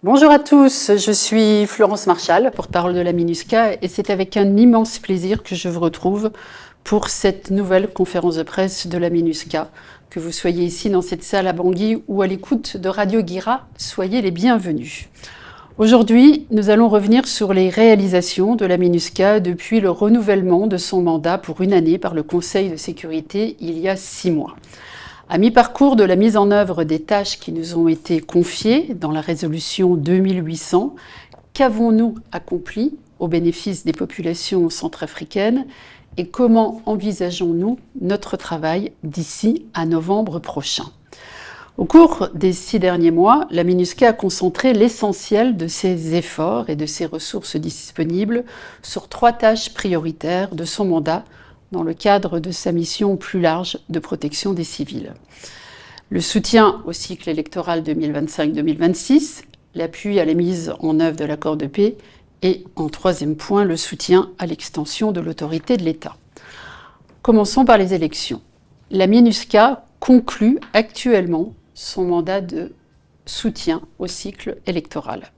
Bonjour à tous, je suis Florence Marchal, porte-parole de la MINUSCA, et c'est avec un immense plaisir que je vous retrouve pour cette nouvelle conférence de presse de la MINUSCA. Que vous soyez ici dans cette salle à Bangui ou à l'écoute de Radio Guira, soyez les bienvenus. Aujourd'hui, nous allons revenir sur les réalisations de la MINUSCA depuis le renouvellement de son mandat pour une année par le Conseil de sécurité il y a 6 mois. À mi-parcours de la mise en œuvre des tâches qui nous ont été confiées dans la résolution 2800, qu'avons-nous accompli au bénéfice des populations centrafricaines et comment envisageons-nous notre travail d'ici à novembre prochain ? Au cours des 6 derniers mois, la MINUSCA a concentré l'essentiel de ses efforts et de ses ressources disponibles sur 3 tâches prioritaires de son mandat dans le cadre de sa mission plus large de protection des civils. Le soutien au cycle électoral 2025-2026, l'appui à la mise en œuvre de l'accord de paix et, en 3e point, le soutien à l'extension de l'autorité de l'État. Commençons par les élections. La MINUSCA conclut actuellement son mandat de soutien au cycle électoral.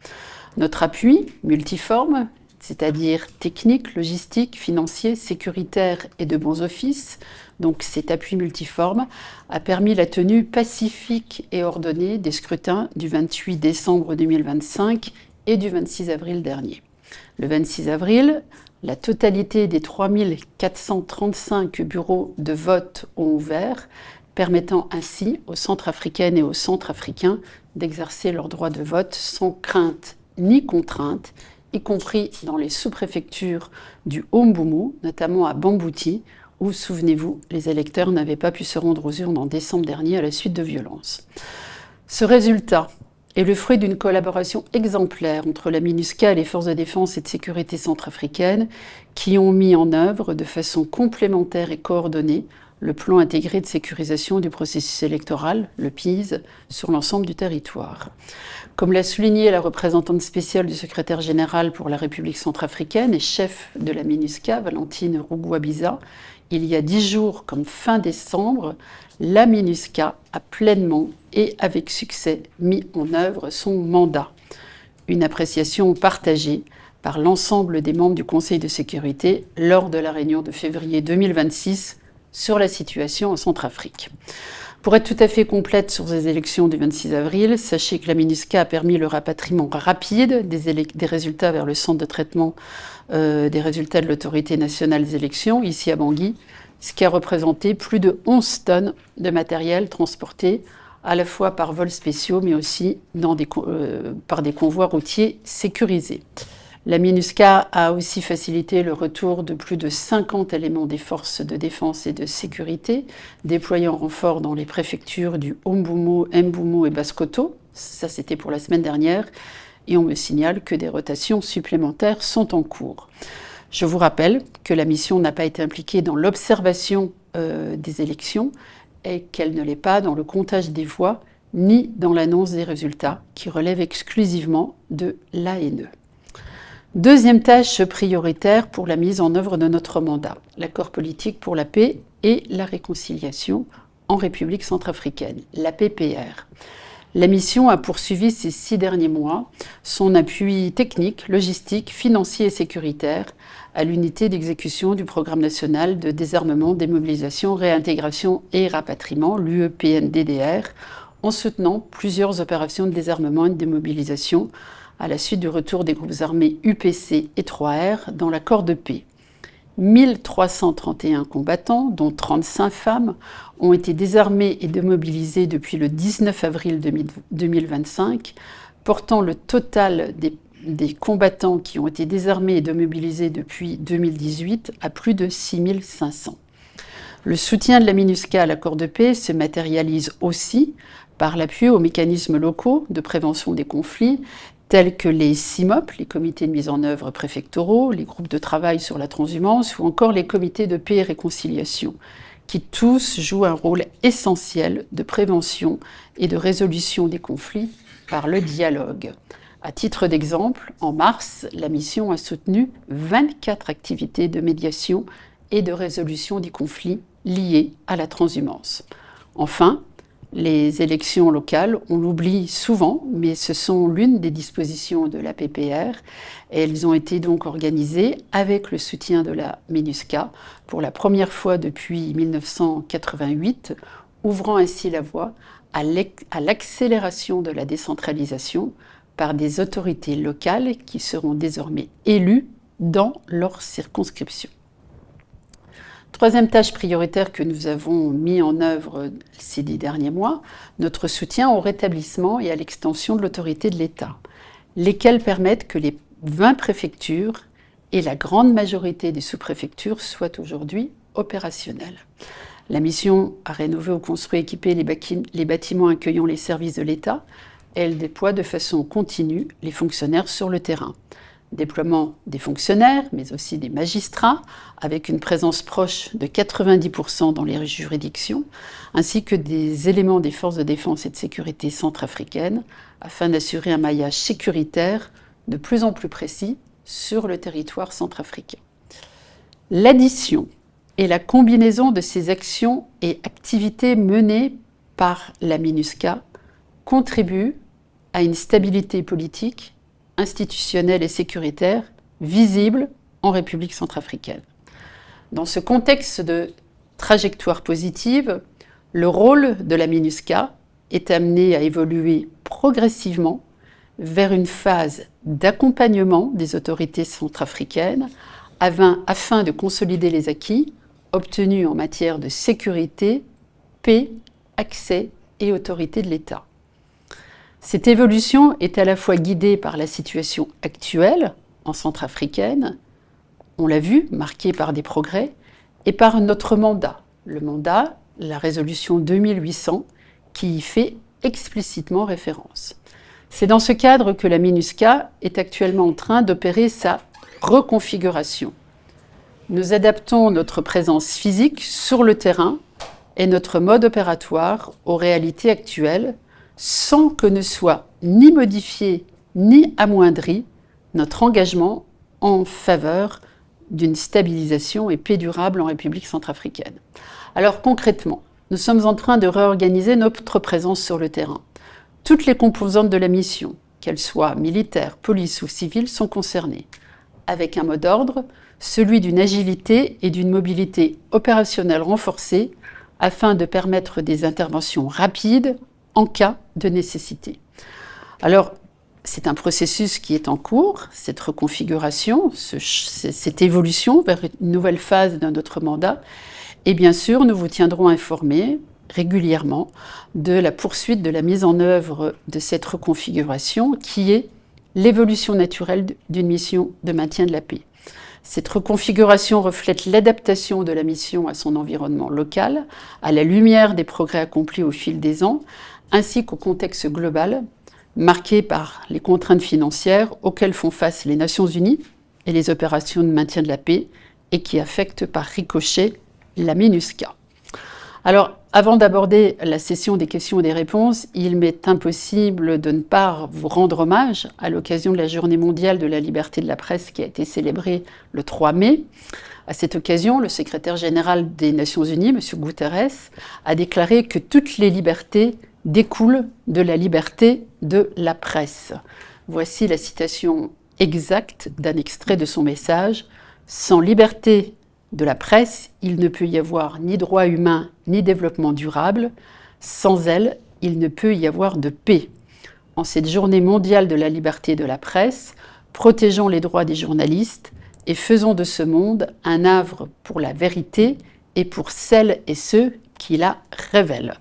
Notre appui multiforme, c'est-à-dire technique, logistique, financier, sécuritaire et de bons offices, donc cet appui multiforme, a permis la tenue pacifique et ordonnée des scrutins du 28 décembre 2025 et du 26 avril dernier. Le 26 avril, la totalité des 3435 bureaux de vote ont ouvert, permettant ainsi aux Centrafricaines et aux Centrafricains d'exercer leur droit de vote sans crainte ni contrainte, y compris dans les sous-préfectures du Haut-Mboummou, notamment à Bambouti, où, souvenez-vous, les électeurs n'avaient pas pu se rendre aux urnes en décembre dernier à la suite de violences. Ce résultat est le fruit d'une collaboration exemplaire entre la MINUSCA et les forces de défense et de sécurité centrafricaines qui ont mis en œuvre de façon complémentaire et coordonnée le plan intégré de sécurisation du processus électoral, le PIS, sur l'ensemble du territoire. Comme l'a souligné la représentante spéciale du secrétaire général pour la République centrafricaine et chef de la MINUSCA, Valentine Rugwabiza, il y a 10 jours, comme fin décembre, la MINUSCA a pleinement et avec succès mis en œuvre son mandat. Une appréciation partagée par l'ensemble des membres du Conseil de sécurité lors de la réunion de février 2026 sur la situation en Centrafrique. Pour être tout à fait complète sur ces élections du 26 avril, sachez que la MINUSCA a permis le rapatriement rapide des résultats vers le centre de traitement des résultats de l'autorité nationale des élections, ici à Bangui, ce qui a représenté plus de 11 tonnes de matériel transporté à la fois par vols spéciaux, mais aussi par des convois routiers sécurisés. La MINUSCA a aussi facilité le retour de plus de 50 éléments des forces de défense et de sécurité, déployés en renfort dans les préfectures du Haut-Mboummou, Mboummou et Basse-Kotto. Ça, c'était pour la semaine dernière. Et on me signale que des rotations supplémentaires sont en cours. Je vous rappelle que la mission n'a pas été impliquée dans l'observation des élections et qu'elle ne l'est pas dans le comptage des voix ni dans l'annonce des résultats, qui relèvent exclusivement de l'ANE. Deuxième tâche prioritaire pour la mise en œuvre de notre mandat, l'accord politique pour la paix et la réconciliation en République centrafricaine, l'APPR. La mission a poursuivi ces 6 derniers mois son appui technique, logistique, financier et sécuritaire à l'unité d'exécution du Programme national de désarmement, démobilisation, réintégration et rapatriement, l'UEPNDDR, en soutenant plusieurs opérations de désarmement et de démobilisation à la suite du retour des groupes armés UPC et 3R dans l'accord de paix. 1331 combattants, dont 35 femmes, ont été désarmés et démobilisés depuis le 19 avril 2025, portant le total des combattants qui ont été désarmés et démobilisés depuis 2018 à plus de 6500. Le soutien de la MINUSCA à l'accord de paix se matérialise aussi par l'appui aux mécanismes locaux de prévention des conflits, tels que les CIMOP, les comités de mise en œuvre préfectoraux, les groupes de travail sur la transhumance ou encore les comités de paix et réconciliation, qui tous jouent un rôle essentiel de prévention et de résolution des conflits par le dialogue. À titre d'exemple, en mars, la mission a soutenu 24 activités de médiation et de résolution des conflits liés à la transhumance. Enfin, les élections locales. On l'oublie souvent, mais ce sont l'une des dispositions de la PPR. Et elles ont été donc organisées avec le soutien de la MINUSCA pour la première fois depuis 1988, ouvrant ainsi la voie à l'accélération de la décentralisation par des autorités locales qui seront désormais élues dans leur circonscription. Troisième tâche prioritaire que nous avons mis en œuvre ces 10 derniers mois, notre soutien au rétablissement et à l'extension de l'autorité de l'État, lesquelles permettent que les 20 préfectures et la grande majorité des sous-préfectures soient aujourd'hui opérationnelles. La mission a rénové ou construit et équipé les bâtiments accueillant les services de l'État. Elle déploie de façon continue les fonctionnaires sur le terrain. Déploiement des fonctionnaires, mais aussi des magistrats, avec une présence proche de 90% dans les juridictions, ainsi que des éléments des forces de défense et de sécurité centrafricaines, afin d'assurer un maillage sécuritaire de plus en plus précis sur le territoire centrafricain. L'addition et la combinaison de ces actions et activités menées par la MINUSCA contribuent à une stabilité politique, institutionnelle et sécuritaire visible en République centrafricaine. Dans ce contexte de trajectoire positive, le rôle de la MINUSCA est amené à évoluer progressivement vers une phase d'accompagnement des autorités centrafricaines afin de consolider les acquis obtenus en matière de sécurité, paix, accès et autorité de l'État. Cette évolution est à la fois guidée par la situation actuelle en Centrafricaine, on l'a vu, marquée par des progrès, et par notre mandat. Le mandat, la résolution 2800, qui y fait explicitement référence. C'est dans ce cadre que la MINUSCA est actuellement en train d'opérer sa reconfiguration. Nous adaptons notre présence physique sur le terrain et notre mode opératoire aux réalités actuelles, sans que ne soit ni modifié ni amoindri notre engagement en faveur d'une stabilisation et paix durable en République centrafricaine. Alors concrètement, nous sommes en train de réorganiser notre présence sur le terrain. Toutes les composantes de la mission, qu'elles soient militaires, police ou civiles, sont concernées, avec un mot d'ordre, celui d'une agilité et d'une mobilité opérationnelle renforcée, afin de permettre des interventions rapides en cas de nécessité. Alors, c'est un processus qui est en cours, cette reconfiguration, cette évolution vers une nouvelle phase de notre mandat. Et bien sûr, nous vous tiendrons informés régulièrement de la poursuite de la mise en œuvre de cette reconfiguration qui est l'évolution naturelle d'une mission de maintien de la paix. Cette reconfiguration reflète l'adaptation de la mission à son environnement local, à la lumière des progrès accomplis au fil des ans, ainsi qu'au contexte global, marqué par les contraintes financières auxquelles font face les Nations Unies et les opérations de maintien de la paix, et qui affectent par ricochet la MINUSCA. Alors, avant d'aborder la session des questions et des réponses, il m'est impossible de ne pas vous rendre hommage à l'occasion de la Journée mondiale de la liberté de la presse qui a été célébrée le 3 mai. À cette occasion, le secrétaire général des Nations Unies, M. Guterres, a déclaré que toutes les libertés découlent de la liberté de la presse. Voici la citation exacte d'un extrait de son message. « Sans liberté de la presse, il ne peut y avoir ni droit humain ni développement durable. Sans elle, il ne peut y avoir de paix. En cette journée mondiale de la liberté de la presse, protégeons les droits des journalistes et faisons de ce monde un havre pour la vérité et pour celles et ceux qui la révèlent. »